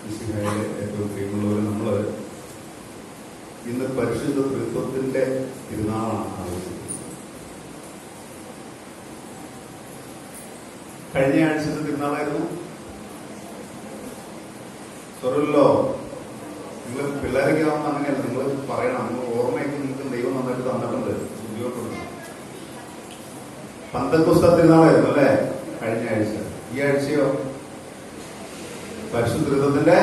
മിശിഹായിലെ ഏറ്റവും പ്രിയമുള്ളവർ, നമ്മൾ ഇന്ന് പരിശുദ്ധ തൃത്വത്തിന്റെ തിരുനാളാണ് ആഘോഷിക്കുന്നത്. കഴിഞ്ഞ ആഴ്ചത്തെ തിരുനാളായിരുന്നു. സ്വരല്ലോ, നിങ്ങൾ പിള്ളേരൊക്കെ ആവുമ്പോൾ അങ്ങനെയല്ല, നിങ്ങൾ പറയണം, നിങ്ങൾ ഓർമ്മയൊക്കെ നിങ്ങൾക്ക് ദൈവം നന്നായിട്ട് തന്നിട്ടുണ്ട്, ബുദ്ധിമുട്ടുണ്ട്. പന്തക്കോസ്ത തിരുനാളായിരുന്നു അല്ലേ കഴിഞ്ഞ ആഴ്ച. ഈ ആഴ്ചയോ പരിശുദ്ധ തൃത്വത്തിന്റെ.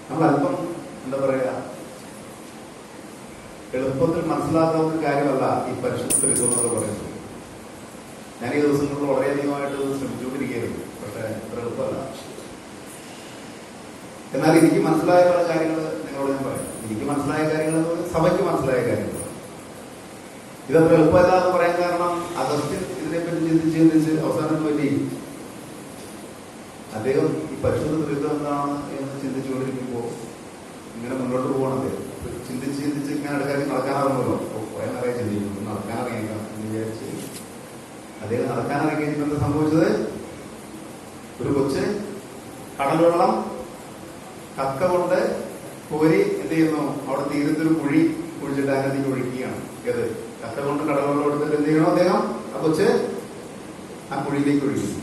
നമ്മൾ അല്പം എന്താ പറയാ, എളുപ്പത്തിൽ മനസ്സിലാക്കാവുന്ന കാര്യമല്ല ഈ പരിശുദ്ധ തൃത്വം എന്നൊക്കെ പറയുന്നത്. ഞാൻ ഈ ദിവസങ്ങളിൽ വളരെയധികമായിട്ട് ശ്രമിച്ചുകൊണ്ടിരിക്കുകയായിരുന്നു, പക്ഷെ അത്ര എളുപ്പമല്ല. എന്നാൽ എനിക്ക് മനസ്സിലായ പല കാര്യങ്ങൾ നിങ്ങളോട് ഞാൻ പറയാം. എനിക്ക് മനസ്സിലായ കാര്യങ്ങൾ, സഭയ്ക്ക് മനസ്സിലായ കാര്യങ്ങൾ. ഇതത്ര എളുപ്പമല്ല എന്ന് പറയാൻ കാരണം അഗസ്ത്യൻ ഇതിനെപ്പറ്റി ചിന്തിച്ച് അവസാനം പറ്റി അദ്ദേഹം ഈ പരിശുദ്ധ തൃത്വം എന്താണ് എന്ന് ചിന്തിച്ചുകൊണ്ടിരിക്കുമ്പോൾ ഇങ്ങനെ മുന്നോട്ട് പോകണം. അദ്ദേഹം ചിന്തിച്ച് ഇങ്ങനെ അടുക്കാതെ നടക്കാനാകുമല്ലോ. കുറെ നിറയെ ചിന്തിക്കുന്നു, നടക്കാനറിയാം എന്ന് വിചാരിച്ച് അദ്ദേഹം നടക്കാനറിയിക്കാൻ എന്താ സംഭവിച്ചത്? ഒരു കൊച്ച് കടൽവെള്ളം കക്ക കൊണ്ട് കോരി എന്ത് ചെയ്യുന്നു, അവിടെ തീരത്തൊരു കുഴി കുഴിച്ചിട്ട് അതിനകത്തേക്ക് ഒഴിക്കുകയാണ്. ഏത് കക്ക കൊണ്ട് കടൽവെള്ളം എടുത്തിട്ട് എന്ത് ചെയ്യണം അദ്ദേഹം? ആ കൊച്ച് ആ കുഴിയിലേക്ക് ഒഴിക്കുന്നു.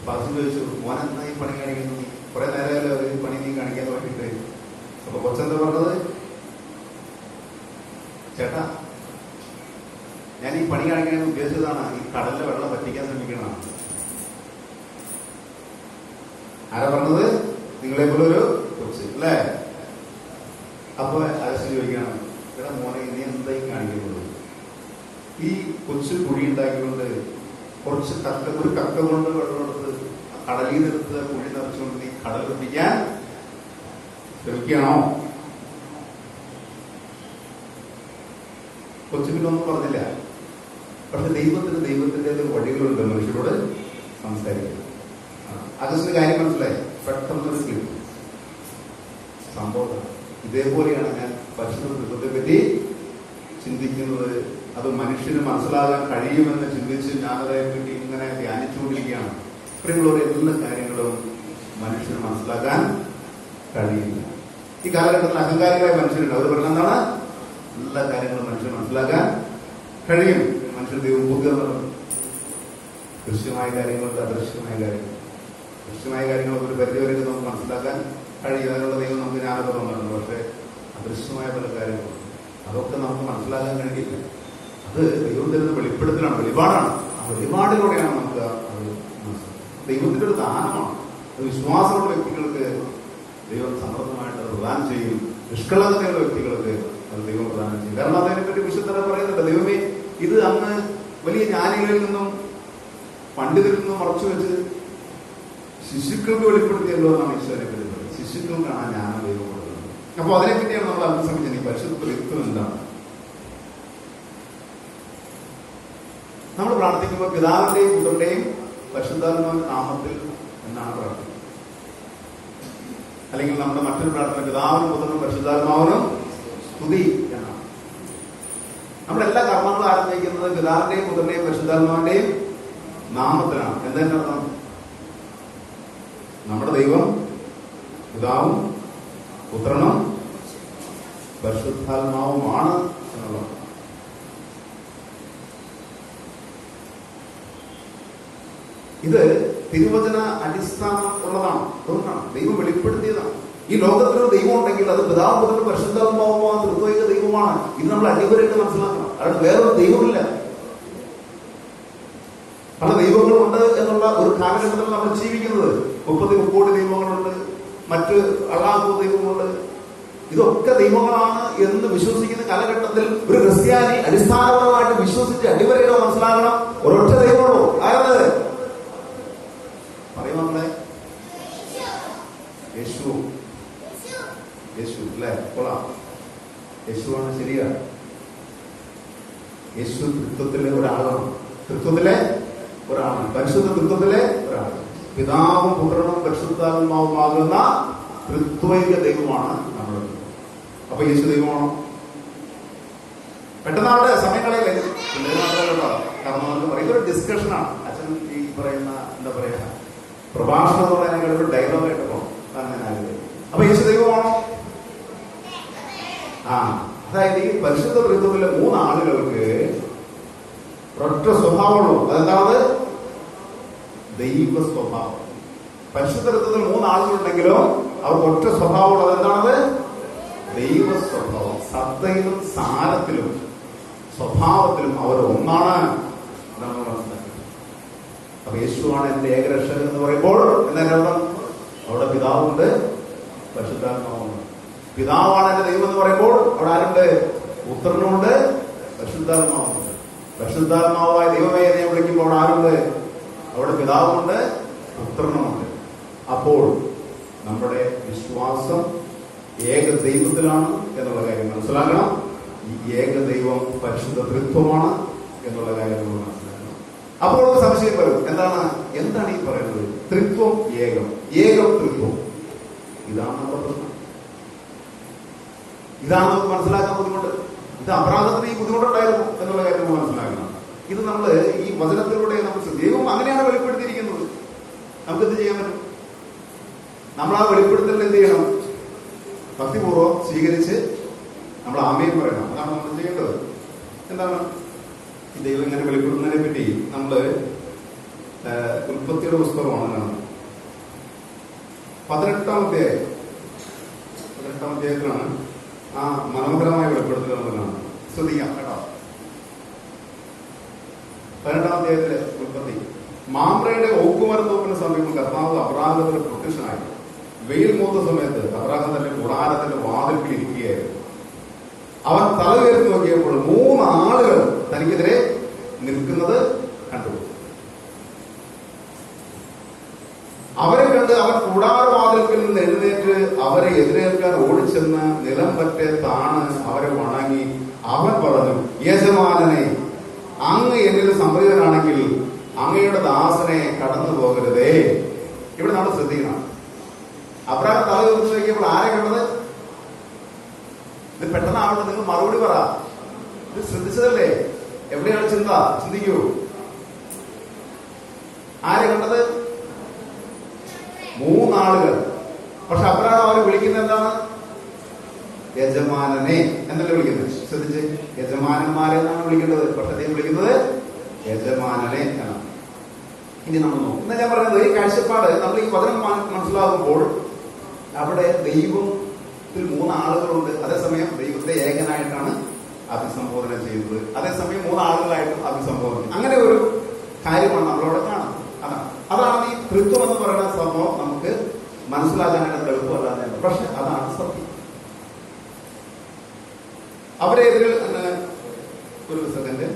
പാസ് ചോദിച്ചു, മോൻ എന്നാ ഈ പണി കാണിക്കുന്നു? നീ കുറെ നേരമല്ലോ ഈ പണി നീ കാണിക്കാൻ വേണ്ടിയിട്ട്. അപ്പൊ കൊച്ചെന്താ പറഞ്ഞത്? ചേട്ടാ, ഞാൻ ഈ പണി കാണിക്കാൻ ഉദ്ദേശിച്ചതാണ് ഈ കടലിലെ വെള്ളം പറ്റിക്കാൻ ശ്രമിക്കണം. ആരാ പറഞ്ഞത്? നിങ്ങളെ പോലെ ഒരു കൊച്ച് അല്ലേ? അപ്പൊ അരശൻ ചോദിക്കണം, എടാ മോനെ, ഇനി എന്തായി കാണിക്കുന്നത്? ഈ കൊച്ചു കുഴി ഉണ്ടാക്കിക്കൊണ്ട് കുറച്ച് ഒരു കക്ക കൊണ്ട് വെള്ളമെടുത്ത് കടലിൽ നിന്നെടുത്ത് കുഴി നിറച്ചുകൊണ്ട് നീ കടൽ പിടിക്കാൻ ശ്രമിക്കുകയാണോ? കൊച്ചു പിന്നൊന്നും പറഞ്ഞില്ല. പക്ഷെ ദൈവത്തിന്റെ വഴികളുണ്ട് മനുഷ്യരോട് സംസാരിക്കുക. അഗസ്റ്റിന് കാര്യം മനസ്സിലായി. പെട്ടെന്നൊരു ക്ലിപ്പ് സംഭവം. ഇതേപോലെയാണ് ഞാൻ പരിശുദ്ധ തൃത്വത്തെ പറ്റി ചിന്തിക്കുന്നത്. അത് മനുഷ്യന് മനസ്സിലാകാൻ കഴിയുമെന്ന് ചിന്തിച്ച് ഞാനതേപ്പറ്റി ഇങ്ങനെ ധ്യാനിച്ചുകൊണ്ടിരിക്കുകയാണ്. ഇത്രയുള്ള എല്ലാ കാര്യങ്ങളും മനുഷ്യന് മനസ്സിലാക്കാൻ കഴിയില്ല. ഈ കാലഘട്ടത്തിൽ അഹങ്കാരികളായ മനുഷ്യരുണ്ട്. അവർ പറഞ്ഞ എന്താണ്? എല്ലാ കാര്യങ്ങളും മനുഷ്യന് മനസ്സിലാക്കാൻ കഴിയും. മനുഷ്യർ ദൈവം ബുദ്ധിമുട്ടുണ്ട്. ദൃശ്യമായ കാര്യങ്ങളുണ്ട്, അദൃശ്യമായ കാര്യങ്ങൾ. ദൃശ്യമായ കാര്യങ്ങൾ ഒരു പരിധിവരെ നമുക്ക് മനസ്സിലാക്കാൻ കഴിയും. അതിനുള്ള ദൈവം നമുക്ക് ജ്ഞാനത തന്നിട്ടുണ്ട്. പക്ഷെ അദൃശ്യമായ പല കാര്യങ്ങളും അതൊക്കെ നമുക്ക് മനസ്സിലാക്കാൻ കഴിയില്ല. അത് ദൈവം തരുന്ന വെളിപ്പെടുത്തലാണ്, വെളിപാടാണ്. ആ വെളിപാടിലൂടെയാണ് നമുക്ക് അത് മനസ്സിലാക്കുന്നത്. ദൈവത്തിന്റെ ഒരു ദാനമാണ്. അത് വിശ്വാസമുള്ള വ്യക്തികൾക്ക് ദൈവം സമൃദ്ധമായിട്ട് അത് പ്രദാനം ചെയ്യും. നിഷ്കളങ്കതയുള്ള വ്യക്തികൾക്ക് അത് ദൈവം പ്രദാനം ചെയ്യും. കാരണം അതിനെപ്പറ്റി വിശുദ്ധരെ പറയുന്നുണ്ട്, ദൈവമേ, ഇത് അന്ന് വലിയ ജ്ഞാനികളിൽ നിന്നും പണ്ഡിതരിൽ നിന്നും മറച്ചു വെച്ച് ശിശുക്കൾക്ക് വെളിപ്പെടുത്തിയല്ലോ എന്നാണ് ഈശ്വരനെ പറ്റി പറയുന്നത്. ശിശുക്കൾക്കാണ് ആ ജ്ഞാനം ദൈവം കൊടുക്കുന്നത്. അപ്പൊ അതിനെപ്പറ്റിയാണ് നമ്മൾ അല്പസമയം ഈ പരിശുദ്ധ തൃത്വം എന്താണ്. നമ്മൾ പ്രാർത്ഥിക്കുമ്പോൾ പിതാവിന്റെയും പുത്രന്റെയും പരിശുദ്ധാത്മാവിന്റെ നാമത്തിൽ എന്നാണ് പ്രാർത്ഥിക്കുന്നത്. അല്ലെങ്കിൽ നമ്മുടെ മറ്റൊരു പ്രാർത്ഥന പിതാവിനും പുത്രനും പരിശുദ്ധാത്മാവിനും സ്തുതി എന്നാണ്. നമ്മുടെ എല്ലാ കർമ്മങ്ങളും ആരംഭിക്കുന്നത് പിതാവിന്റെയും പുത്രന്റെയും പരിശുദ്ധാത്മാവിന്റെയും നാമത്തിലാണ്. എന്തെങ്കിലും അർത്ഥം? നമ്മുടെ ദൈവം പിതാവും പുത്രനും പരിശുദ്ധാത്മാവുമാണ് എന്നുള്ളത്. ഇത് തിരുവചന അടിസ്ഥാനം ഉള്ളതാണ്. അതുകൊണ്ടാണ് ദൈവം വെളിപ്പെടുത്തിയതാണ്. ഈ ലോകത്തിലൊരു ദൈവം ഉണ്ടെങ്കിൽ അത് പിതാവും പുത്രനും പരിശുദ്ധാത്മാവുമായ തൃത്വൈക ദൈവമാണ്. ഇത് നമ്മൾ അടിവരായിട്ട് മനസ്സിലാക്കണം. അതായത് വേറൊരു ദൈവമില്ല. പല ദൈവങ്ങളുണ്ട് എന്നുള്ള ഒരു കാലഘട്ടത്തിൽ നമ്മൾ ജീവിക്കുന്നത്. 30 കോടി ദൈവങ്ങളുണ്ട്, മറ്റ് അള്ളാഹു ദൈവങ്ങളുണ്ട്. ഇതൊക്കെ ദൈവങ്ങളാണ് എന്ന് വിശ്വസിക്കുന്ന കാലഘട്ടത്തിൽ ഒരു ക്രിസ്ത്യാനി അടിസ്ഥാനപരമായിട്ട് വിശ്വസിച്ച് അടിവരയിലോ മനസ്സിലാക്കണം, ഒരൊറ്റ ദൈവമുള്ളൂ. ആയത് പറയും നമ്മളെ യേശു. യേശു അല്ലേ? കൊള്ളാം. യേശുവാണ്, ശരിയാണ്. യേശു തൃത്വത്തിലെ ഒരാളാണ്. തൃത്വത്തിലെ ഒരാളാണ്. പരിശുദ്ധ തൃത്വത്തിലെ ഒരാളാണ്. പിതാവും പുത്രനും പരിശുദ്ധാത്മാവുമാകുന്ന തൃത്വൈക ദൈവമാണ് നമ്മൾ. അപ്പൊ യേശു ദൈവമാണോ? പെട്ടെന്ന് അവിടെ സമയങ്ങളെ കാരണം നമുക്ക് പറയും ഇതൊരു ഡിസ്കഷനാണ്. അച്ഛൻ ഈ പറയുന്ന എന്താ പറയാ പ്രഭാഷണം എന്ന് പറഞ്ഞാൽ ഒരു ഡയലോഗായിട്ട് പോകണം. അതാണ് ഞാൻ ആഗ്രഹിക്കുന്നത്. അപ്പൊ യേശു ദൈവമാണോ? അതായത് ഈ പരിശുദ്ധ ത്രിത്വത്തിലെ 3 ആളുകൾക്ക് ഒരൊറ്റ സ്വഭാവമുള്ളൂ. അതെന്താണ്? ദൈവ സ്വഭാവം. പരിശുദ്ധ ത്രിത്വത്തിൽ 3 ആളുകളുണ്ടെങ്കിലും അവർക്ക് ഒറ്റ സ്വഭാവമുള്ളത്. എന്താണത്? ദൈവ സ്വഭാവം. സത്തയിലും സാരത്തിലും സ്വഭാവത്തിലും അവർ ഒന്നാണ്. അപ്പൊ യേശുവാണ് എന്റെ ഏകരക്ഷകൻ എന്ന് പറയുമ്പോൾ എന്താ അവിടെ പിതാവുണ്ട്, പരിശുദ്ധാത്മാവുണ്ട്. പിതാവാണ് എന്റെ ദൈവം എന്ന് പറയുമ്പോൾ അവിടെ ആരുണ്ട്? പുത്രനുണ്ട്, പരിശുദ്ധാത്മാവുണ്ട്. പരിശുദ്ധാത്മാവായ ദൈവമേ എന്നെ വിളിക്കുമ്പോൾ അവിടെ ആരുണ്ട്? അവിടെ പിതാവുണ്ട്, പുത്രനുമുണ്ട്. അപ്പോൾ നമ്മുടെ വിശ്വാസം ഏക ദൈവത്തിലാണ് എന്നുള്ള കാര്യം മനസ്സിലാക്കണം. ഈ ഏക ദൈവം പരിശുദ്ധ ത്രിത്വമാണ് എന്നുള്ള കാര്യം നമ്മൾ മനസ്സിലാക്കണം. അപ്പോൾ സംശയം വരും, എന്താണ് ഈ പറയുന്നത്? ത്രിത്വം ഏകം, ഏകം ത്രിത്വം. ഇതാണ് നമ്മുടെ പ്രശ്നം. ഇതാണ് നമുക്ക് മനസ്സിലാക്കാൻ ബുദ്ധിമുട്ട്. ഇത് അബ്രാഹത്തിന് ഈ ബുദ്ധിമുട്ടുണ്ടായിരുന്നു എന്നുള്ള കാര്യം നമ്മൾ മനസ്സിലാക്കണം. ഇത് നമ്മൾ ഈ വചനത്തിലൂടെ നമുക്ക് ദൈവം അങ്ങനെയാണ് വെളിപ്പെടുത്തിയിരിക്കുന്നത്. നമുക്കെന്ത് ചെയ്യാൻ പറ്റും? നമ്മൾ ആ വെളിപ്പെടുത്തൽ എന്ത് ചെയ്യണം? ഭക്തിപൂർവ്വം സ്വീകരിച്ച് നമ്മൾ ആമേൻ പറയണം. അതാണ് നമ്മൾ ചെയ്യേണ്ടത്. എന്താണ് ഈ ദൈവം ഇങ്ങനെ വെളിപ്പെടുന്നതിനെ പറ്റി നമ്മള് ഉൽപ്പത്തിയുടെ പുസ്തകമാണ് കാണുന്നത്. 18-ാം അധ്യായത്തിലാണ് ആ മനോഹരമായ വെളിപ്പെടുത്തൽ നമ്മൾ കാണുന്നത്. ശ്രദ്ധിക്കാം കേട്ടോ. 18-ാം അധ്യായത്തിലെ ഉൽപ്പത്തി. മാമ്രയുടെ ഓക്കുമരം തോപ്പിന് സമീപം കർത്താവ് അബ്രാഹത്തിന് പ്രത്യക്ഷനായി. വെയിൽ മൂത്ത സമയത്ത് അബ്രാഹം തന്റെ കൂടാരത്തിന്റെ വാതിൽക്കൽ ഇരിക്കുകയായിരുന്നു. അവൻ തല ഉയർത്തി നോക്കിയപ്പോൾ 3 ആളുകൾ തനിക്കെതിരെ നിൽക്കുന്നത് കണ്ടു. അവരെ കണ്ട് അവൻ കൂടാരവാതിൽക്കൽ നിന്ന് എഴുന്നേറ്റ് അവരെ എതിരേൽക്കാൻ ഓടിച്ചെന്ന് നിലം പറ്റെ താണ് അവരെ വണങ്ങി അവൻ പറഞ്ഞു, യജമാനനെ, അങ്ങ് എന്നിൽ സംപ്രീതനാണെങ്കിൽ അങ്ങയുടെ ദാസനെ കടന്നു പോകരുതേ. ഇവിടെ നമ്മൾ ശ്രദ്ധിക്കണം. അബ്രാഹം തല ഉയർത്തി നോക്കിയപ്പോൾ ആരെ കണ്ടത്? ഇത് പെട്ടെന്ന് ആവട്ടെ, നിങ്ങൾ മറുപടി പറ. ഇത് ശ്രദ്ധിച്ചതല്ലേ? എവിടെയാണ് ചിന്തിക്കൂ. ആരെ കണ്ടത്? 3 ആളുകൾ. പക്ഷെ അബ്രാഹം അവരെ വിളിക്കുന്നത് എന്താണ്? യജമാനനെ എന്നല്ലേ വിളിക്കുന്നത്. ശ്രദ്ധിച്ച്, യജമാനന്മാരെ എന്നാണ് വിളിക്കേണ്ടത്. പക്ഷെ അദ്ദേഹം വിളിക്കുന്നത് യജമാനനെ എന്നാണ്. ഇനി നമ്മൾ നോക്കും. എന്നാ ഞാൻ പറയുന്നത്, ഈ കാഴ്ചപ്പാട് നമ്മൾ ഈ വചനം മനസ്സിലാകുമ്പോൾ അവിടെ ദൈവത്തിൽ 3 ആളുകളുണ്ട്. അതേസമയം ദൈവത്തെ ഏകനായിട്ടാണ് അഭിസംബോധന ചെയ്യുന്നത്. അതേസമയം 3 ആളുകളായിട്ടും അഭിസംബോധന. അങ്ങനെ ഒരു കാര്യമാണ് നമ്മളവിടെ കാണുന്നത്. അതാണ് ഈ ത്രിത്വം എന്ന് പറയുന്ന സംഭവം നമുക്ക് മനസ്സിലാക്കാനായിട്ട് എളുപ്പമല്ലാതെ. പക്ഷെ അതാണ് സത്യം. അവരെ എതിരിൽ ഒരു സെക്കൻഡ്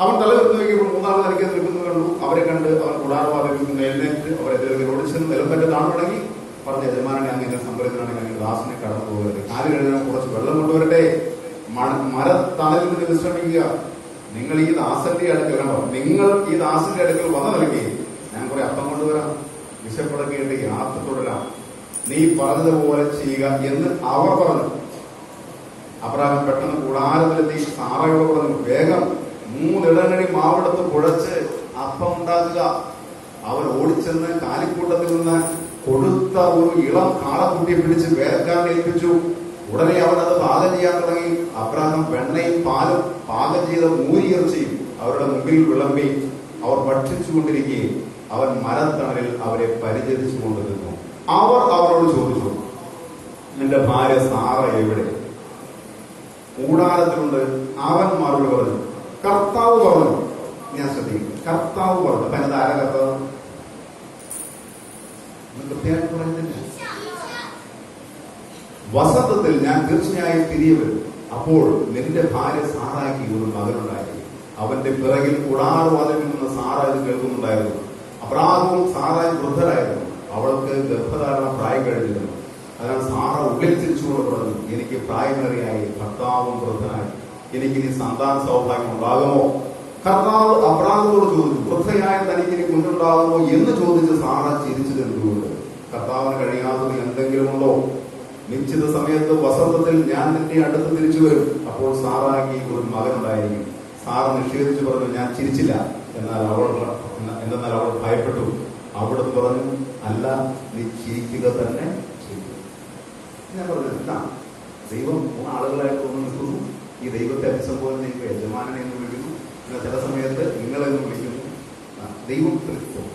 അവൻ തല ഉയർത്തി നോക്കിയപ്പോൾ 3 ആളുകൾ തനിക്ക് നിൽക്കുന്നത് കണ്ടു. അവരെ കണ്ട് അവൻ കൂടാരവാതിൽക്കൽ എഴുന്നേറ്റ് അവരെതിരെ ഓടിച്ചെന്ന് നിലമ്പറ്റ് താണുടങ്ങി പറഞ്ഞ, യജമാനനെ അങ്ങനെ സംഭരിതനാണെങ്കിൽ അങ്ങനെ ദാസനെ കടന്നു പോകരുത്. കാല് കഴുകാൻ കുറച്ച് വെള്ളം കൊണ്ടുവരട്ടെ. മരത്തണലിൽ നിന്ന് വിശ്രമിക്കുക. നിങ്ങൾ ഈ ദാസന്റെ അടുക്കൽ കണ്ടോ, നിങ്ങൾ ഈ ദാസന്റെ അടുക്കൽ വന്നു നൽകി ഞാൻ കുറെ അപ്പം കൊണ്ടുവരാം, വിശപ്പടക്കേണ്ട യാത്ര തുടരാം, നീ പറഞ്ഞതുപോലെ ചെയ്യുക എന്ന് അവർ പറഞ്ഞു. അബ്രാഹം പെട്ടെന്ന് കൂടാരത്തിലെത്തി സാറയോട് പറഞ്ഞു, വേഗം 3 ഇടങ്ങഴി മാവെടുത്ത് കുഴച്ച് അപ്പം ഉണ്ടാക്കുക. അവർ ഓടിച്ചെന്ന് കാലിക്കൂട്ടത്തിൽ നിന്ന് കൊടുത്ത ഒരു ഇളം കാളക്കുട്ടിയെ പിടിച്ച് വേലക്കാരനെ ഏൽപ്പിച്ചു. ഉടനെ അവൻ അത് പാകം ചെയ്യാൻ തുടങ്ങി. അബ്രാഹം വെണ്ണയും പാലും പാകം ചെയ്ത മൂരിയിറച്ചിയും അവരുടെ മുമ്പിൽ വിളമ്പി. അവർ ഭക്ഷിച്ചുകൊണ്ടിരിക്കുകയും അവൻ മരത്തണലിൽ അവരെ പരിചരിച്ചു കൊണ്ടിരുന്നു. അവർ അവരോട് ചോദിച്ചു, നിന്റെ ഭാര്യ സാറ എവിടെ? കൂടാരത്തിലുണ്ട്. അവൻ മറുപടി പറഞ്ഞു, കർത്താവ് പറഞ്ഞു. ഞാൻ ശ്രദ്ധിക്കുന്നു, കർത്താവ് പറഞ്ഞു. അപ്പൊ എന്താ ആരാ കർത്താവ്? കൃത്യമായിട്ട് പറയുന്നില്ല. വസന്തത്തിൽ ഞാൻ തീർച്ചയായും തിരികെ വരും. അപ്പോൾ നിന്റെ ഭാര്യ സാറായ്ക്ക് ഒരു മകനുണ്ടായി. അവന്റെ പിറകിൽ കൂടാരവാതിൽ നിന്ന് സാറ ഇത് കേൾക്കുന്നുണ്ടായിരുന്നു. അബ്രാഹവും സാറായും വൃദ്ധരായിരുന്നു. അവൾക്ക് ഗർഭധാരണ പ്രായം കഴിഞ്ഞിരുന്നു. അതിനാൽ സാറ ഉള്ളിൽ തിരിച്ചുകൊണ്ട് പറഞ്ഞു, എനിക്ക് പ്രായമേറിയായി, ഭർത്താവും വൃദ്ധനായി, എനിക്കിനി സന്താന സൗഭാഗ്യം ഉണ്ടാകുമോ? കർത്താവ് അബ്രാഹത്തോട് ചോദിച്ചു, വൃദ്ധയായ തനിക്ക് ഇനി കുഞ്ഞുണ്ടാകുമോ എന്ന് ചോദിച്ച് സാറ ചിരിച്ചു നിന്നുകൊണ്ട്, കർത്താവിന് കഴിയാത്തത് എന്തെങ്കിലും ഉണ്ടോ? നിശ്ചിത സമയത്ത് വസന്തത്തിൽ ഞാൻ നിന്റെ അടുത്ത് തിരിച്ചു വരും. അപ്പോൾ സാറാക്കി ഒരു മകനുണ്ടായിരിക്കും. സാറ നിഷേധിച്ചു പറഞ്ഞു, ഞാൻ ചിരിച്ചില്ല. എന്നാൽ അവൾ ഭയപ്പെട്ടു. അവിടെ പറഞ്ഞു, അല്ല, നീ ചിരിക്കുക തന്നെ ചെയ്തു. ഞാൻ പറഞ്ഞു, ഇല്ല, ദൈവം 3 ആളുകളായിട്ട് ഒന്ന് നിൽക്കുന്നു. ഈ ദൈവത്തെ അഭിസംബോധന ചെയ്യുമ്പോൾ യജമാനനെ എന്ന് വിളിക്കുന്നു, ചില സമയത്ത് നിങ്ങളെന്ന് വിളിക്കുന്നു. ദൈവം തൃത്വം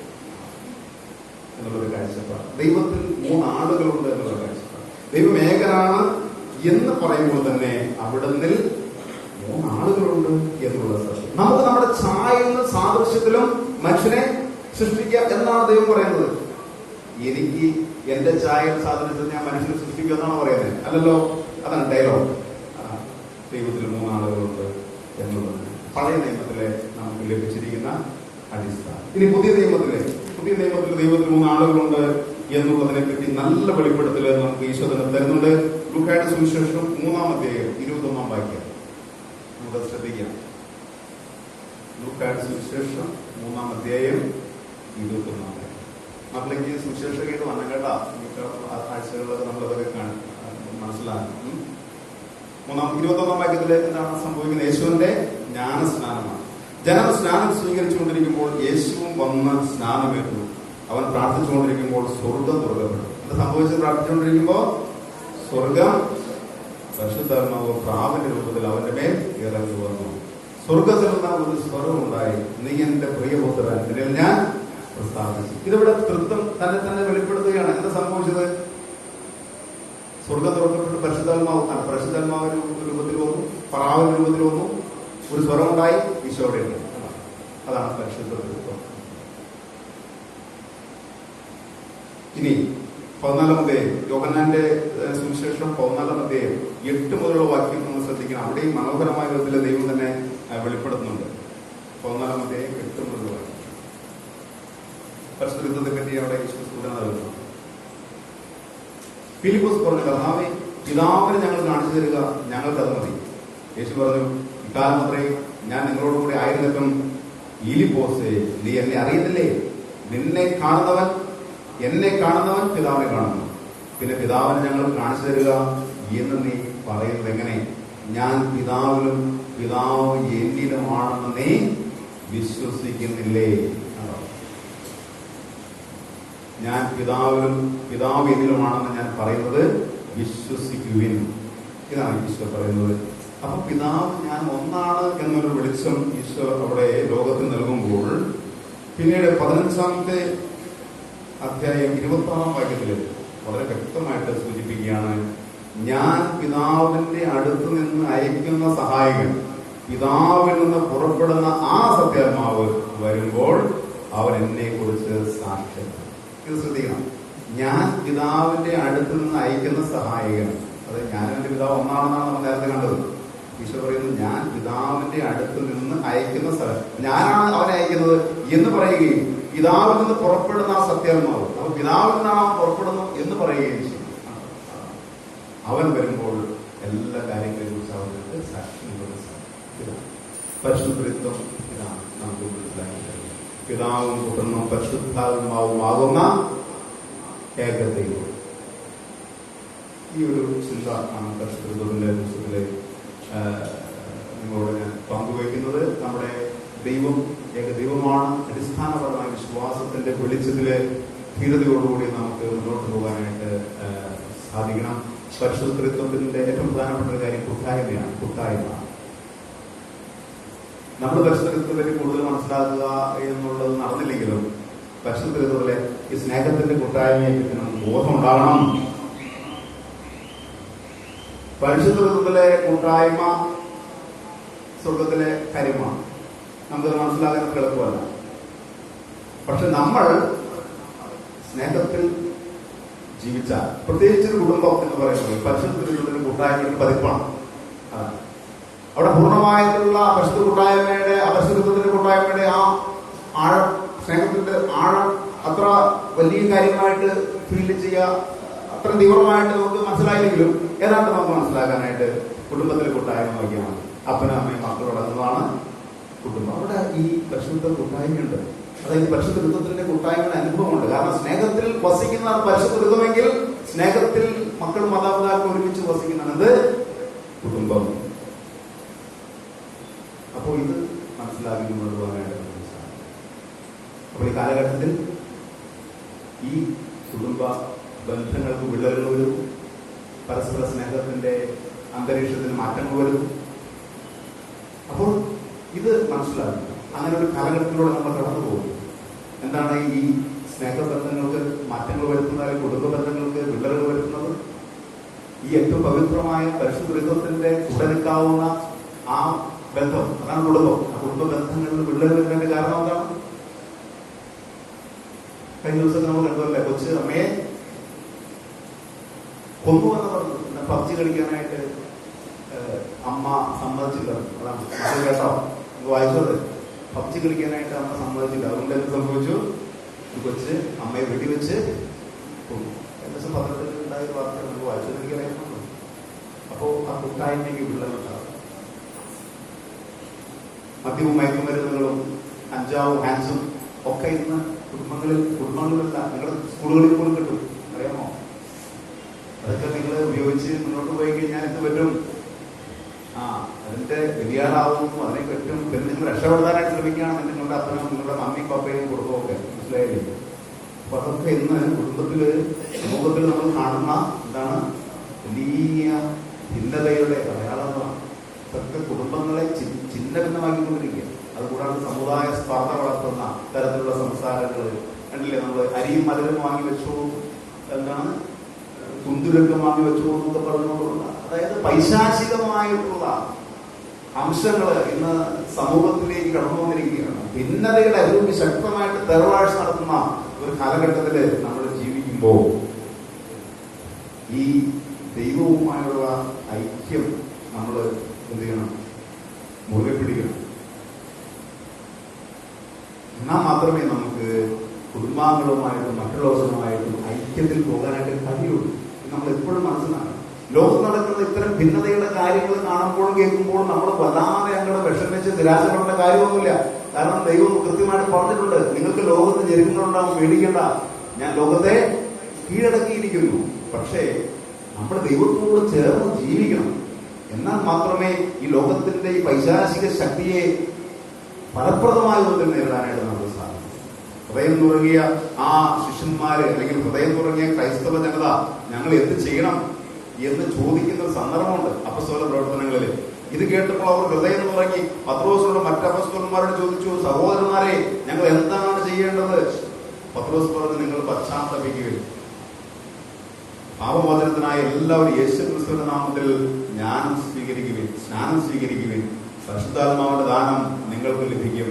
എന്നുള്ളൊരു കാഴ്ചപ്പാട്, ദൈവത്തിൽ 3 ആളുകളുണ്ട് എന്നുള്ള കാഴ്ചപ്പാട്. ദൈവം ഏകനാണ് എന്ന് പറയുമ്പോൾ തന്നെ അവിടുന്ന് 3 ആളുകളുണ്ട് എന്നുള്ള സത്യം. നമുക്ക് നമ്മുടെ ഛായയിലും സാദൃശ്യത്തിലും മനുഷ്യനെ സൃഷ്ടിക്കാം എന്നാണ് ദൈവം പറയുന്നത്. എനിക്ക് എന്റെ ഛായയിൽ സാദൃശ്യത്തിൽ ഞാൻ മനുഷ്യനെ സൃഷ്ടിക്കുക എന്നാണ് പറയുന്നത്, അല്ലല്ലോ. അതാണ് ഡയലോഗ്. ദൈവത്തിൽ 3 ആളുകളുണ്ട് എന്നുള്ളത് പഴയ നിയമത്തിലെ നമുക്ക് ലഭിച്ചിരിക്കുന്ന അടിസ്ഥാനം. ഇനി പുതിയ നിയമത്തിൽ ദൈവത്തിൽ 3 ആളുകളുണ്ട് എന്നുള്ളതിനെ പറ്റി നല്ല വെളിപ്പെടുത്തൽ നമുക്ക് ഈശോ തന്നെ തരുന്നുണ്ട്. ലൂക്കായുടെ സുവിശേഷം 3-ാം അധ്യായം 21-ാം വാക്യം നമുക്ക് ശ്രദ്ധിക്കാം. ലൂക്കായുടെ സുവിശേഷം 3-ാം അധ്യായം 21-ാം വാക്യം. മക്കളേക്ക് സുവിശേഷമായിട്ട് വന്നം കേട്ടാ. ആഴ്ചകളിലൊക്കെ നമ്മളതൊക്കെ മനസ്സിലാക്കും. 21-ാം വാക്യത്തിലേക്ക് എന്താണ് സംഭവിക്കുന്നത്? യേശുവിന്റെ ജ്ഞാനസ്നാനമാണ്. ജനം സ്നാനം സ്വീകരിച്ചുകൊണ്ടിരിക്കുമ്പോൾ യേശുവും വന്ന് സ്നാനമേറ്റു. അവൻ പ്രാർത്ഥിച്ചുകൊണ്ടിരിക്കുമ്പോൾ സ്വർഗം തുറക്കപ്പെട്ടു. എന്താ സംഭവിച്ചത്? പ്രാർത്ഥിച്ചുകൊണ്ടിരിക്കുമ്പോൾ സ്വർഗം പരിശുദ്ധാത്മാവ് പ്രാവിന്റെ രൂപത്തിൽ അവന്റെ മേൽ ഇറങ്ങി വന്നു. സ്വർഗത്തിൽ നിന്ന് ഒരു സ്വരമുണ്ടായി, നീ എന്റെ പ്രിയപുത്രൻ, നിന്നിൽ ഞാൻ പ്രസ്താവിച്ചു. ഇതിവിടെ തൃത്വം തന്നെ വെളിപ്പെടുത്തുകയാണ്. എന്താ സംഭവിച്ചത്? സ്വർഗം തുറക്കപ്പെട്ട് പരിശുദ്ധാത്മാവിന്റെ രൂപത്തിൽ വന്നു, പ്രാവിന്റെ രൂപത്തിൽ വന്നു, ഒരു സ്വരമുണ്ടായി, ഈശോയുടെ ഉണ്ട്. അതാണ് പരിശുദ്ധ തൃത്വം. ഇനി 14-ാം അധ്യായം, യോഹന്നാന്റെ സുവിശേഷം 14-ാം അധ്യായം 8 മുതലുള്ള വാക്യം നമ്മൾ ശ്രദ്ധിക്കണം. അവിടെയും മനോഹരമായ വിധത്തിൽ ദൈവം തന്നെ വെളിപ്പെടുത്തുന്നുണ്ട്. 14-ാം അധ്യായം 8 മുതലുള്ള വാക്യം പരിശുദ്ധ തൃത്വത്തെ പറ്റി അവിടെ ഈശോ സൂചന നൽകുന്നു. ഫിലിപ്പോസ് പറഞ്ഞു, കർത്താവേ, പിതാവിനെ ഞങ്ങൾ കാണിച്ചു തരിക, ഞങ്ങൾക്ക് അത് മതി. യേശു പറഞ്ഞു, ഇക്കാലം അത്രയും ഞാൻ നിങ്ങളോടുകൂടി ആയിരുന്നിട്ടും ഫിലിപ്പോസേ, നീ എന്നെ അറിയുന്നില്ലേ? എന്നെ കാണുന്നവൻ പിതാവിനെ കാണുന്നു. പിന്നെ പിതാവിനെ ഞങ്ങൾ കാണിച്ചു തരിക എന്ന് നീ പറയുന്നത് എങ്ങനെ? ഞാൻ പിതാവിലും പിതാവ് എന്നിലുമാണെന്ന് നീ വിശ്വസിക്കുന്നില്ലേ? ഞാൻ പിതാവിലും പിതാവ് എന്നിലുമാണെന്ന് ഞാൻ പറയുന്നത് വിശ്വസിക്കുവിൻ. ഇതാണ് ഈശോ പറയുന്നത്. അപ്പൊ പിതാവ് ഞാൻ ഒന്നാണ് എന്നൊരു വെളിച്ചം ഈശോ അവിടെ ലോകത്തിൽ നൽകുമ്പോൾ, പിന്നീട് 15-ാമത്തെ അധ്യായം 26-ാം വാക്യത്തിൽ വളരെ വ്യക്തമായിട്ട് സൂചിപ്പിക്കുകയാണ്, ഞാൻ പിതാവിന്റെ അടുത്ത് നിന്ന് അയക്കുന്ന സഹായകൻ, പിതാവിൽ നിന്ന് പുറപ്പെടുന്ന ആ സത്യാത്മാവ് വരുമ്പോൾ അവൻ എന്നെ കുറിച്ച് സാക്ഷ്യം. ഇത് ശ്രദ്ധിക്കണം. ഞാൻ പിതാവിന്റെ അടുത്ത് നിന്ന് അയക്കുന്ന സഹായകൻ, അത് ഞാൻ എന്റെ പിതാവ് ഒന്നാണെന്നാണ് നമ്മൾ നേരത്തെ കണ്ടത്. ഈശോ പറയുന്നു, ഞാൻ പിതാവിന്റെ അടുത്ത് നിന്ന് അയക്കുന്ന സ്ഥലം, ഞാനാണ് അവനെ അയക്കുന്നത് എന്ന് പറയുകയും പിതാവിൽ നിന്ന് പുറപ്പെടുന്ന ആ സത്യാത്മാവ്, അപ്പൊ പിതാവിൽ നിന്നാണ് അവൻ പുറപ്പെടുന്നു എന്ന് പറയുകയും ചെയ്യും. അവൻ വരുമ്പോൾ എല്ലാ കാര്യങ്ങളെ കുറിച്ച് അവർക്ക് സാക്ഷ്യം കൊടുക്കും. പരിശുദ്ധത്വം ഇതാണ് നമുക്ക് മനസ്സിലാക്കി. പിതാവും പുത്രനും പരിശുദ്ധാത്മാവുമാകുന്ന ഏകദൈവം. ഈ ഒരു ചിന്ത ആണ് പരിശുദ്ധത്തിന്റെ പുസ്തകത്തിലെ നിങ്ങളോട് ഞാൻ പങ്കുവയ്ക്കുന്നത്. നമ്മുടെ ദൈവം ഏകദൈവമാണ്. അടിസ്ഥാനപരമായ വിശ്വാസത്തിന്റെ വെളിച്ചത്തിലെ ധീരതയോടുകൂടി നമുക്ക് മുന്നോട്ട് പോകാനായിട്ട് സാധിക്കണം. പരിശുദ്ധത്വത്തിന്റെ ഏറ്റവും പ്രധാനപ്പെട്ട ഒരു കാര്യം കൂട്ടായ്മ. നമ്മൾ പരിശുദ്ധത്വത്തെ പറ്റി കൂടുതൽ മനസ്സിലാക്കുക എന്നുള്ളത് നടന്നില്ലെങ്കിലും പരിശുദ്ധത്വത്തിലെ ഈ സ്നേഹത്തിന്റെ കൂട്ടായ്മയെ പറ്റി നമുക്ക് ബോധം ഉണ്ടാകണം. പരിശുദ്ധത്വത്തിലെ കൂട്ടായ്മ സ്വർഗത്തിലെ കാര്യമാണ്. നമുക്കത് മനസ്സിലാക്കാൻ എളുപ്പമല്ല. പക്ഷെ നമ്മൾ സ്നേഹത്തിൽ ജീവിച്ചാൽ, പ്രത്യേകിച്ച് ഒരു കുടുംബം എന്ന് പറയുന്നത് പരിശുദ്ധത്തിന്റെ കൂട്ടായ്മയുടെ പതിപ്പാണ്. അവിടെ പൂർണ്ണമായിട്ടുള്ള പരിശുദ്ധ കൂട്ടായ്മയുടെ അപരിശുദ്ധത്തിന്റെ കൂട്ടായ്മയുടെ ആ ആഴം, സ്നേഹത്തിന്റെ ആഴം അത്ര വലിയ കാര്യമായിട്ട് ഫീൽ ചെയ്യുക, അത്ര തീവ്രമായിട്ട് നമുക്ക് മനസ്സിലായില്ലെങ്കിലും ഏതാണ്ട് നമുക്ക് മനസ്സിലാക്കാനായിട്ട് കുടുംബത്തിലെ കൂട്ടായ്മ നോക്കിയാണ്. അപ്പനും അമ്മയും മക്കളോടങ്ങുന്നതാണ് കുടുംബം. അവിടെ ഈ പരിശുദ്ധ കൂട്ടായ്മയുണ്ട്. അതായത് പരിശുദ്ധ ഋതുത്വത്തിന്റെ കൂട്ടായ്മയുടെ അനുഭവമുണ്ട്. കാരണം സ്നേഹത്തിൽ വസിക്കുന്നതാണ് പരിശുദ്ധ ഋതുവെങ്കിൽ സ്നേഹത്തിൽ മക്കളും മാതാപിതാക്കളും ഒരുമിച്ച് വസിക്കുന്നതാണ് കുടുംബം. അപ്പോൾ ഇത് മനസ്സിലാക്കി മുന്നോട്ട് പോകാനായിട്ട്. അപ്പോൾ ഈ കാലഘട്ടത്തിൽ ഈ കുടുംബ ബന്ധങ്ങൾക്ക് വിള്ളലുകൾ വരും, പരസ്പര സ്നേഹത്തിന്റെ അന്തരീക്ഷത്തിന് മാറ്റങ്ങൾ വരും. അപ്പോൾ ഇത് മനസ്സിലാക്കുക. അങ്ങനെ ഒരു കാലഘട്ടത്തിലൂടെ നമ്മൾ കടന്നു പോകും. എന്താണ് ഈ സ്നേഹബന്ധങ്ങൾക്ക് മാറ്റങ്ങൾ വരുത്തുന്നത്, കുടുംബ ബന്ധങ്ങൾക്ക് വിള്ളലുകൾ വരുത്തുന്നത്? ഈ ഏറ്റവും പവിത്രമായ പരിശുദ്ധ ബന്ധത്തിന്റെ കൂടെ നിൽക്കാവുന്ന ആ ബന്ധം, അതാണ് കുടുംബം. ആ കുടുംബ ബന്ധങ്ങളിൽ വിള്ളൽ വരുന്നതിന്റെ കാരണം എന്താണ്? കഴിഞ്ഞ ദിവസം നമ്മൾ കണ്ടതല്ലേ, കൊച്ച് അമ്മയെ കൊന്നുവെന്ന് പറഞ്ഞു. പബ്ജി കളിക്കാനായിട്ട് അമ്മ സമ്മതിച്ചില്ല. അതാണ് അത് കേട്ടോ, നമുക്ക് വായിച്ചത്. പബ്ജി കളിക്കാനായിട്ട് അമ്മ സമ്മതിച്ചില്ല. അതുകൊണ്ട് എന്ത് സംഭവിച്ചു? കൊച്ച് അമ്മയെ വെടിവെച്ച് കൊന്നു. ഏകദേശം പത്രത്തിൽ ഉണ്ടായ വാർത്ത നമുക്ക് വായിച്ചത് എനിക്കറിയാമല്ലോ. അപ്പോ ആ കൂട്ടായ്മയ്ക്ക് വിള്ളലുണ്ടാകും. മദ്യവും മയക്കുമരുന്നുകളും കഞ്ചാവും ഹാൻസും ഒക്കെ ഇന്ന് കുടുംബങ്ങളിലല്ല, നിങ്ങളുടെ സ്കൂളുകളിൽ പോലും കിട്ടും. അറിയാമോ? അതൊക്കെ നിങ്ങൾ ഉപയോഗിച്ച് മുന്നോട്ട് പോയി കഴിഞ്ഞാൽ എന്ത് പറ്റും? അതിന്റെ വലിയാളാവുന്നു, അതിനെ പറ്റും. പിന്നെ നിങ്ങൾ രക്ഷപ്പെടുത്താനായിട്ട് ശ്രമിക്കുകയാണെങ്കിൽ നിങ്ങളുടെ അപ്പനും നിങ്ങളുടെ മമ്മിയും പപ്പയും കുടുംബമൊക്കെ, മനസ്സിലായില്ലേ? അപ്പൊ അതൊക്കെ ഇന്ന് കുടുംബത്തില് സമൂഹത്തിൽ നമ്മൾ കാണുന്ന എന്താണ് വലിയ ഭിന്നതയുടെ അടയാളങ്ങളാണ്. ഇതൊക്കെ കുടുംബങ്ങളെ ചിഹ്ന ഭിന്നമാക്കിക്കൊണ്ടിരിക്കുക. അതുകൂടാതെ സമുദായ സ്പർദ്ധ വളർത്തുന്ന തരത്തിലുള്ള സംസാരങ്ങൾ കണ്ടില്ലേ? നമ്മൾ അരിയും മലരും വാങ്ങി വെച്ചു, എന്താണ് കുന്തുരക്കം വാങ്ങി വെച്ചു എന്നൊക്കെ പറഞ്ഞുകൊണ്ടുള്ള, അതായത് പൈശാചികമായിട്ടുള്ള അംശങ്ങൾ ഇന്ന് സമൂഹത്തിലേക്ക് കടന്നു വന്നിരിക്കുകയാണ്. ഭിന്നതയുടെ അതിലൂടെ ശക്തമായിട്ട് തെരവാഴ്ച നടത്തുന്ന ഒരു കാലഘട്ടത്തില് നമ്മൾ ജീവിക്കുമ്പോൾ ഈ ദൈവവുമായുള്ള ഐക്യം നമ്മൾ എന്ത് ചെയ്യണം? മുറുകെ പിടിക്കണം. എന്നാൽ മാത്രമേ നമുക്ക് കുടുംബാംഗങ്ങളുമായിട്ടും മറ്റുള്ളവരുമായിട്ടും ഐക്യത്തിൽ പോകാനായിട്ട് കഴിയുള്ളൂ. നമ്മൾ എപ്പോഴും മനസ്സിലാക്കണം. ലോകത്ത് നടക്കുന്ന ഇത്തരം ഭിന്നതയുടെ കാര്യങ്ങൾ കാണുമ്പോഴും കേൾക്കുമ്പോഴും നമ്മൾ വല്ലാതെ അങ്ങോട്ട് വിഷമിച്ച് നിരാശപ്പെടേണ്ട കാര്യമൊന്നുമില്ല. കാരണം ദൈവം കൃത്യമായിട്ട് പറഞ്ഞിട്ടുണ്ട്, നിങ്ങൾക്ക് ലോകത്ത് ഞെരുക്കങ്ങളുണ്ടാവും, പേടിക്കേണ്ട, ഞാൻ ലോകത്തെ കീഴടക്കിയിരിക്കുന്നു. പക്ഷേ നമ്മൾ ദൈവത്തോട് ചേർന്ന് ജീവിക്കണം. എന്നാൽ മാത്രമേ ഈ ലോകത്തിന്റെ ഈ പൈശാചിക ശക്തിയെ ഫലപ്രദമായ വിധത്തിൽ നേരിടാനായിട്ട് നമുക്ക് സാധിക്കും. ഹൃദയം തുറങ്ങിയ ആ ശിഷ്യന്മാര്, അല്ലെങ്കിൽ ഹൃദയം തുറങ്ങിയ ക്രൈസ്തവ ജനത ഞങ്ങൾ എന്ത് ചെയ്യണം എന്ന് ചോദിക്കുന്ന ഒരു സന്ദർഭമുണ്ട് അപ്പസ്തോല പ്രവർത്തനങ്ങളിൽ. ഇത് കേട്ടപ്പോൾ അവർ ഹൃദയം തുടങ്ങി പത്രോസിനോട് മറ്റ് അപ്പസ്തോലന്മാരോട് ചോദിച്ചു, സഹോദരന്മാരെ ഞങ്ങൾ എന്താണ് ചെയ്യേണ്ടത്? പത്രോസ് പറഞ്ഞു, നിങ്ങൾ പശ്ചാത്തപിക്കുകയും പാപമോചനത്തിനായി എല്ലാവരും യേശുക്രിസ്തുവിന്റെ നാമത്തിൽ സ്നാനം സ്വീകരിക്കുകയും പരിശുദ്ധാത്മാവിന്റെ ദാനം നിങ്ങൾക്ക് ലഭിക്കും.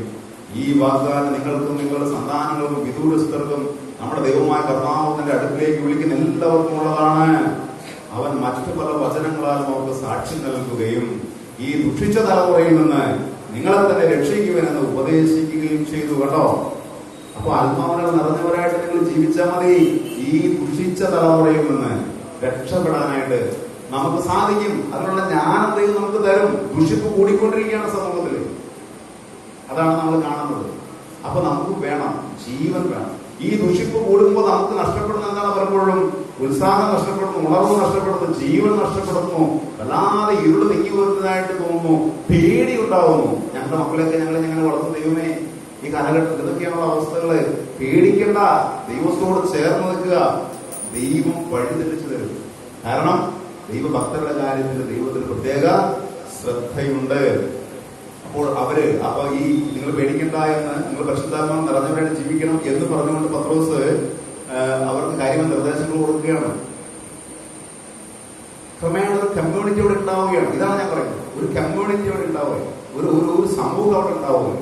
ഈ വാഗ്ദാനം നിങ്ങൾക്കും നിങ്ങളുടെ സന്താനങ്ങൾക്കും വിദൂരസ്ഥർക്കും നമ്മുടെ ദൈവമായ കർത്താവിന്റെ അടുക്കിലേക്ക് വിളിക്കുന്ന എല്ലാവർക്കും ഉള്ളതാണ്. അവൻ മറ്റു പല വചനങ്ങളാൽ നമുക്ക് സാക്ഷ്യം നൽകുകയും ഈ ദുഷിച്ച തലമുറയിൽ നിന്ന് നിങ്ങളെ തന്നെ രക്ഷിക്കുവാനെന്ന് ഉപദേശിക്കുകയും ചെയ്തു. കേട്ടോ? അപ്പൊ ആത്മാവിനെ നിറഞ്ഞവരായിട്ട് നിങ്ങൾ ജീവിച്ചാൽ മതി. ഈ ദുഷിച്ച തലമുറയിൽ നിന്ന് രക്ഷപ്പെടാനായിട്ട് നമുക്ക് സാധിക്കും. അതിനുള്ള ജ്ഞാനം ദൈവം നമുക്ക് തരും. ദുഷിപ്പ് കൂടിക്കൊണ്ടിരിക്കുകയാണ് സമൂഹത്തിൽ, അതാണ് നമ്മൾ കാണുന്നത്. അപ്പൊ നമുക്ക് വേണം, ജീവൻ വേണം. ഈ ദുഷിപ്പ് കൂടുമ്പോൾ നമുക്ക് നഷ്ടപ്പെടുന്ന എന്താണ്? പലപ്പോഴും ഉത്സാഹം നഷ്ടപ്പെടുന്നു, ഉണർവ് നഷ്ടപ്പെടുന്നു, ജീവൻ നഷ്ടപ്പെടുന്നു, വല്ലാതെ ഇരുള് നീങ്ങി വരുന്നതായിട്ട് തോന്നുന്നു, പേടി ഉണ്ടാവുന്നു. ഞങ്ങളുടെ മക്കളെയൊക്കെ ഞങ്ങൾ വളർത്തുന്ന ദൈവമേ, ഈ കാലഘട്ടത്തിൽ ഇതൊക്കെയുള്ള അവസ്ഥകള്. പേടിക്കണ്ട, ദൈവത്തോട് ചേർന്ന് നിൽക്കുക. ദൈവം വഴിതെളിച്ചു തരും. കാരണം ദൈവഭക്തരുടെ കാര്യത്തിൽ ദൈവത്തിന് പ്രത്യേക ശ്രദ്ധയുണ്ട്. അപ്പോൾ അപ്പൊ ഈ നിങ്ങൾ പേടിക്കണ്ട എന്ന്, നിങ്ങൾ പരിശുദ്ധാത്മാവ് നിറഞ്ഞവരായിട്ട് ജീവിക്കണം എന്ന് പറഞ്ഞുകൊണ്ട് പത്രോസ് അവർക്ക് കാര്യമായ നിർദ്ദേശങ്ങൾ കൊടുക്കുകയാണ്. ക്രമേണ ഒരു കമ്മ്യൂണിറ്റി അവിടെ ഉണ്ടാവുകയാണ്. ഇതാണ് ഞാൻ പറയുന്നത്, ഒരു കമ്മ്യൂണിറ്റി അവിടെ ഉണ്ടാവുക, ഒരു സമൂഹം അവിടെ ഉണ്ടാവുക,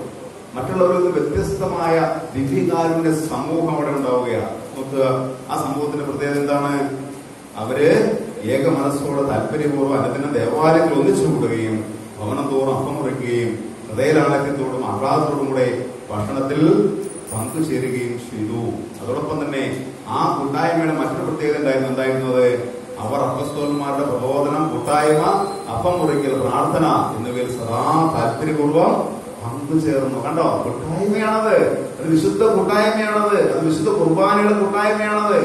മറ്റുള്ളവരിൽ വ്യത്യസ്തമായ ദിവ്യകാരുണ്യ സമൂഹം അവിടെ ഉണ്ടാവുകയാണ്. നോക്കുക, ആ സമൂഹത്തിന്റെ പ്രത്യേകത എന്താണ്? അവര് ഏക മനസ്സോടെ താല്പര്യപൂർവ്വം അനുദിനം ദേവാലയത്തിൽ ഒന്നിച്ചു കൂടുകയും ഭവനം തോറും അപ്പം മുറിക്കുകയും ഹൃദയലാളത്യത്തോടും ആഹ്ലാദത്തോടും കൂടെ ഭക്ഷണത്തിൽ പങ്കുചേരുകയും ചെയ്തു. അതോടൊപ്പം തന്നെ ആ കൂട്ടായ്മയുടെ മറ്റൊരു പ്രത്യേകത എന്തായിരുന്നത്? അവർ അപ്പസ്തോലന്മാരുടെ പ്രബോധനം, കൂട്ടായ്മ, അപ്പം മുറിക്കൽ, പ്രാർത്ഥന എന്നിവയിൽ സദാ താല്പര്യപൂർവ്വം പങ്കുചേർന്നു. കണ്ടോ? കൂട്ടായ്മയാണത്. അത് വിശുദ്ധ കൂട്ടായ്മയാണത്. അത് വിശുദ്ധ കുർബാനയുടെ കൂട്ടായ്മയാണത്.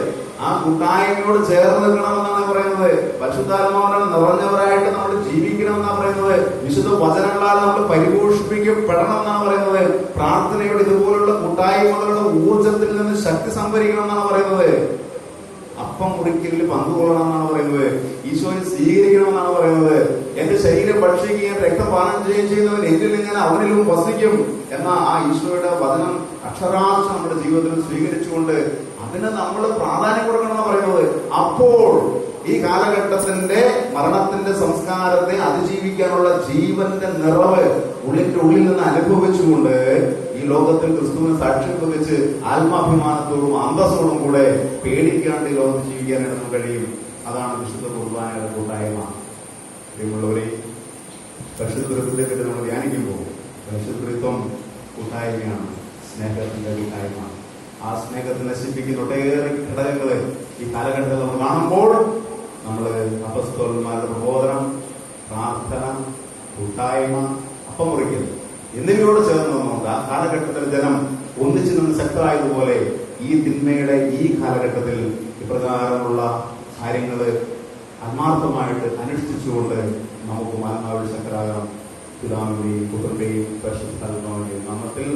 ആ കൂട്ടായ്മയോട് ചേർന്ന് നിൽക്കണമെന്നാണ് പറയുന്നത്. പരിശുദ്ധാത്മാവിനാൽ നിറഞ്ഞവരായിട്ട് നമ്മൾ ജീവിക്കണമെന്നാണ് പറയുന്നത്. വിശുദ്ധ വചനങ്ങളാൽ നമ്മൾ പരിപോഷിപ്പിക്കപ്പെടണം എന്നാണ് പറയുന്നത്. പ്രാർത്ഥനയുടെ ഇതുപോലുള്ള കൂട്ടായ്മകളുടെ ഊർജത്തിൽ നിന്ന് ശക്തി സംഭരിക്കണം എന്നാണ് പറയുന്നത്. അപ്പം മുറിക്കലിൽ പങ്കുകൊള്ളണം എന്നാണ് പറയുന്നത്. ഈശോയെ സ്വീകരിക്കണമെന്നാണ് പറയുന്നത്. എന്റെ ശരീരം ഭക്ഷിക്കുകയും രക്തപാനം ചെയ്യുന്നവൻ എന്നിൽ ഇങ്ങനെ അവനിലും വസിക്കും എന്ന ആ ഈശോയുടെ വചനം അക്ഷരാർത്ഥം നമ്മുടെ ജീവിതത്തിൽ സ്വീകരിച്ചുകൊണ്ട് അതിന് നമ്മൾ പ്രാധാന്യം കൊടുക്കണമെന്ന് പറയുന്നത്. അപ്പോൾ ഈ കാലഘട്ടത്തിന്റെ മരണത്തിന്റെ സംസ്കാരത്തെ അതിജീവിക്കാനുള്ള ജീവന്റെ നിറവ് ഉള്ളിന്റെ ഉള്ളിൽ നിന്ന് അനുഭവിച്ചുകൊണ്ട് ഈ ലോകത്തിൽ ക്രിസ്തുവിന് സാക്ഷ്യം വഹിച്ച് ആത്മാഭിമാനത്തോടും അന്തസ്സോടും കൂടെ പേടിക്കാണ്ട് ഈ ലോകത്ത് ജീവിക്കാനായിട്ട് നമുക്ക് കഴിയും. അതാണ് വിശുദ്ധ കുർബാനയുടെ കൂട്ടായ്മ. പ്രിയമുള്ളവരെ, പരിശുദ്ധത്വത്തെ പറ്റി നമ്മൾ ധ്യാനിക്കുമ്പോൾ പരിശുദ്ധത്വം കൂട്ടായ്മയാണ്, സ്നേഹത്തിന്റെ കൂട്ടായ്മ. ആ സ്നേഹത്തെ നശിപ്പിക്കുന്ന ഒട്ടേറെ ഘടകങ്ങള് ഈ കാലഘട്ടത്തിൽ നമ്മൾ കാണുമ്പോൾ നമ്മൾ അപ്പസ്തോലന്മാരുടെ പ്രബോധനം, പ്രാർത്ഥന, കൂട്ടായ്മ, അപ്പം മുറിക്കൽ എന്നിവയോട് ചേർന്ന് വന്നുകൊണ്ട് ആ കാലഘട്ടത്തിൽ ജനം ഒന്നിച്ചു നിന്ന് ശക്തരായതുപോലെ ഈ തിന്മയുടെ ഈ കാലഘട്ടത്തിൽ ഇപ്രകാരമുള്ള കാര്യങ്ങള് ആത്മാർത്ഥമായിട്ട് അനുഷ്ഠിച്ചുകൊണ്ട് നമുക്ക് ആത്മാവിൽ ശക്തരാകാം. പിതാവിന്റെയും പുത്രന്റെയും പരിശുദ്ധാത്മാവിന്റെയും നാമത്തിൽ